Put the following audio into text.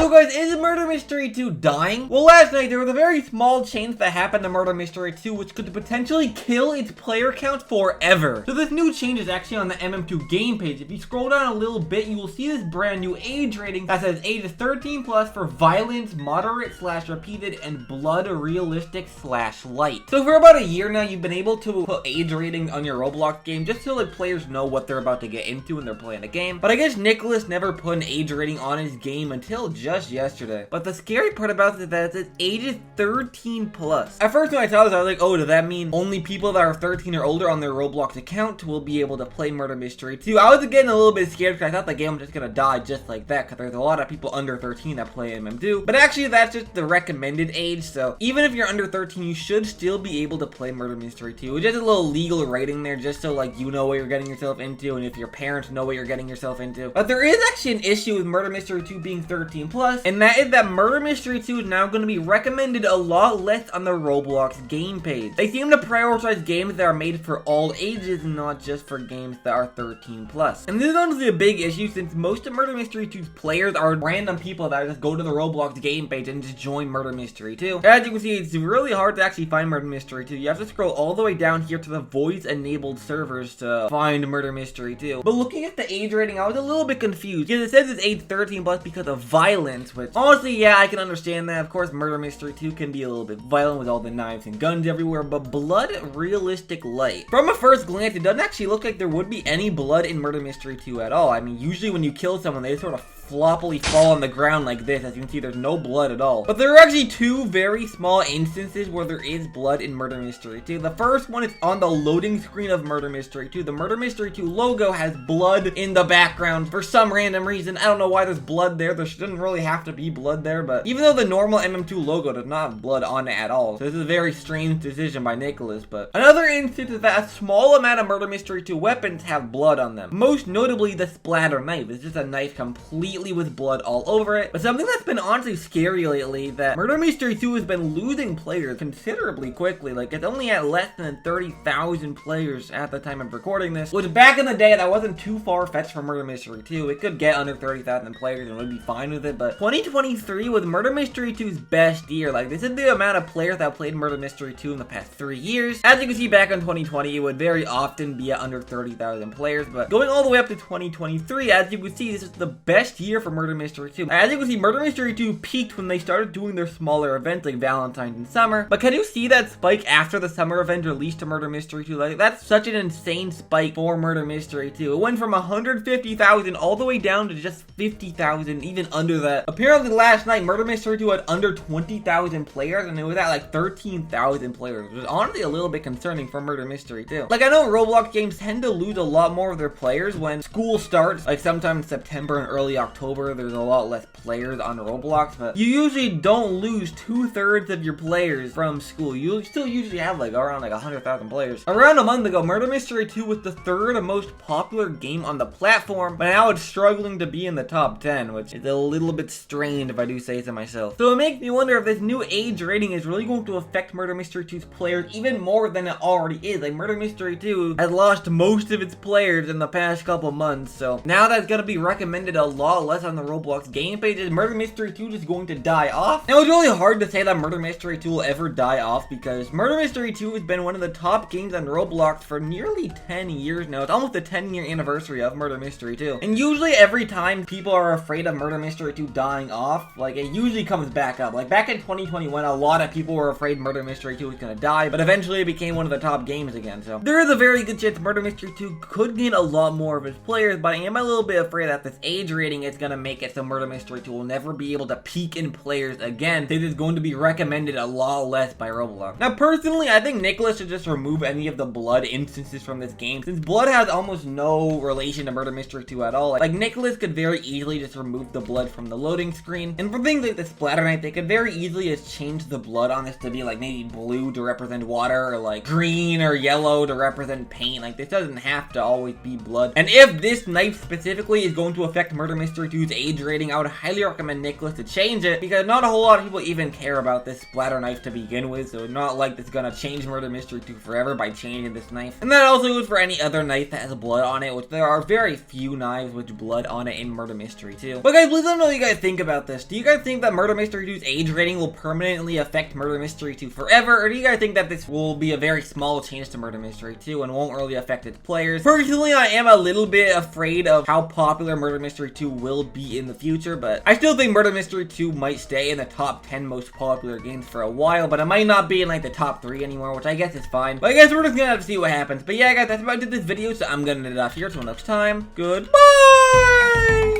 So guys, is Murder Mystery 2 dying? Well, last night there was a very small change that happened to Murder Mystery 2 which could potentially kill its player count forever. So this new change is actually on the MM2 game page. If you scroll down a little bit, you will see this brand new age rating that says ages 13 plus for violence, moderate / repeated, and blood realistic / light. So for about a year now, you've been able to put age rating on your Roblox game just so like players know what they're about to get into when they're playing a game. But I guess Nicholas never put an age rating on his game until just yesterday. But the scary part about it is that it says ages 13 plus. At first when I saw this, I was like, oh, does that mean only people that are 13 or older on their Roblox account will be able to play Murder Mystery 2? I was getting a little bit scared because I thought the game was just gonna die just like that, because there's a lot of people under 13 that play MM2. But actually that's just the recommended age, so even if you're under 13, you should still be able to play Murder Mystery 2. It's just a little legal rating there just so like you know what you're getting yourself into, and if your parents know what you're getting yourself into. But there is actually an issue with Murder Mystery 2 being 13 plus, and that is that Murder Mystery 2 is now going to be recommended a lot less on the Roblox game page. They seem to prioritize games that are made for all ages and not just for games that are 13 plus. And this is honestly a big issue since most of Murder Mystery 2's players are random people that just go to the Roblox game page and just join Murder Mystery 2. As you can see, it's really hard to actually find Murder Mystery 2. You have to scroll all the way down here to the voice enabled servers to find Murder Mystery 2. But looking at the age rating, I was a little bit confused because it says it's age 13 plus because of violence, which honestly, yeah, I can understand that. Of course, Murder Mystery 2 can be a little bit violent with all the knives and guns everywhere, but blood realistic light. From a first glance, it doesn't actually look like there would be any blood in Murder Mystery 2 at all. I mean, usually when you kill someone, they sort of floppily fall on the ground like this. As you can see, there's no blood at all. But there are actually two very small instances where there is blood in Murder Mystery 2. The first one is on the loading screen of Murder Mystery 2. The Murder Mystery 2 logo has blood in the background for some random reason. I don't know why there's blood there. There shouldn't really have to be blood there, but even though the normal MM2 logo does not have blood on it at all. So this is a very strange decision by Nicholas. But another instance is that a small amount of Murder Mystery 2 weapons have blood on them. Most notably the splatter knife. It's just a knife completely with blood all over it. But something that's been honestly scary lately, that Murder Mystery 2 has been losing players considerably quickly. Like, it's only at less than 30,000 players at the time of recording this, which back in the day, that wasn't too far-fetched for Murder Mystery 2. It could get under 30,000 players and would be fine with it, but 2023 was Murder Mystery 2's best year. Like, this is the amount of players that played Murder Mystery 2 in the past 3 years. As you can see, back in 2020, it would very often be at under 30,000 players, but going all the way up to 2023, as you can see, this is the best year for Murder Mystery 2. As you can see, Murder Mystery 2 peaked when they started doing their smaller events like Valentine's and Summer, but can you see that spike after the Summer event released to Murder Mystery 2? Like, that's such an insane spike for Murder Mystery 2. It went from 150,000 all the way down to just 50,000, even under that. Apparently last night, Murder Mystery 2 had under 20,000 players, and it was at like 13,000 players, which is honestly a little bit concerning for Murder Mystery 2. Like, I know Roblox games tend to lose a lot more of their players when school starts, like sometime in September and early October. There's a lot less players on Roblox, but you usually don't lose 2/3 of your players from school. You still usually have like around like 100,000 players. Around a month ago, Murder Mystery 2 was the third most popular game on the platform, but now it's struggling to be in the top 10, which is a little bit strange if I do say so myself. So it makes me wonder if this new age rating is really going to affect Murder Mystery 2's players even more than it already is. Like, Murder Mystery 2 has lost most of its players in the past couple months, so now that's gonna be recommended a lot less on the Roblox game page. Is Murder Mystery 2 just going to die off? Now, it's really hard to say that Murder Mystery 2 will ever die off because Murder Mystery 2 has been one of the top games on Roblox for nearly 10 years now. It's almost the 10-year anniversary of Murder Mystery 2. And usually every time people are afraid of Murder Mystery 2 dying off, like, it usually comes back up. Like, back in 2021, a lot of people were afraid Murder Mystery 2 was gonna die, but eventually it became one of the top games again. So there is a very good chance Murder Mystery 2 could gain a lot more of its players, but I am a little bit afraid that this age rating is gonna make it so Murder Mystery 2 will never be able to peak in players again. It is going to be recommended a lot less by Roblox. Now, personally, I think Nicholas should just remove any of the blood instances from this game, since blood has almost no relation to Murder Mystery 2 at all. Like, Nicholas could very easily just remove the blood from the loading screen, and for things like the splatter knife, they could very easily just change the blood on this to be like maybe blue to represent water, or like green or yellow to represent paint. Like, this doesn't have to always be blood. And if this knife specifically is going to affect Murder Mystery Mystery 2's age rating, I would highly recommend Nicholas to change it, because not a whole lot of people even care about this splatter knife to begin with, so it's not like it's gonna change Murder Mystery 2 forever by changing this knife. And that also goes for any other knife that has blood on it, which there are very few knives with blood on it in Murder Mystery 2. But guys, please let me know what you guys think about this. Do you guys think that Murder Mystery 2's age rating will permanently affect Murder Mystery 2 forever, or do you guys think that this will be a very small change to Murder Mystery 2 and won't really affect its players? Personally, I am a little bit afraid of how popular Murder Mystery 2 will be in the future, but I still think Murder Mystery 2 might stay in the top 10 most popular games for a while, but it might not be in like the top 3 anymore, which I guess is fine. But I guess we're just gonna have to see what happens. But yeah, guys, that's about it for this video, so I'm gonna end it off here. Till next time, goodbye!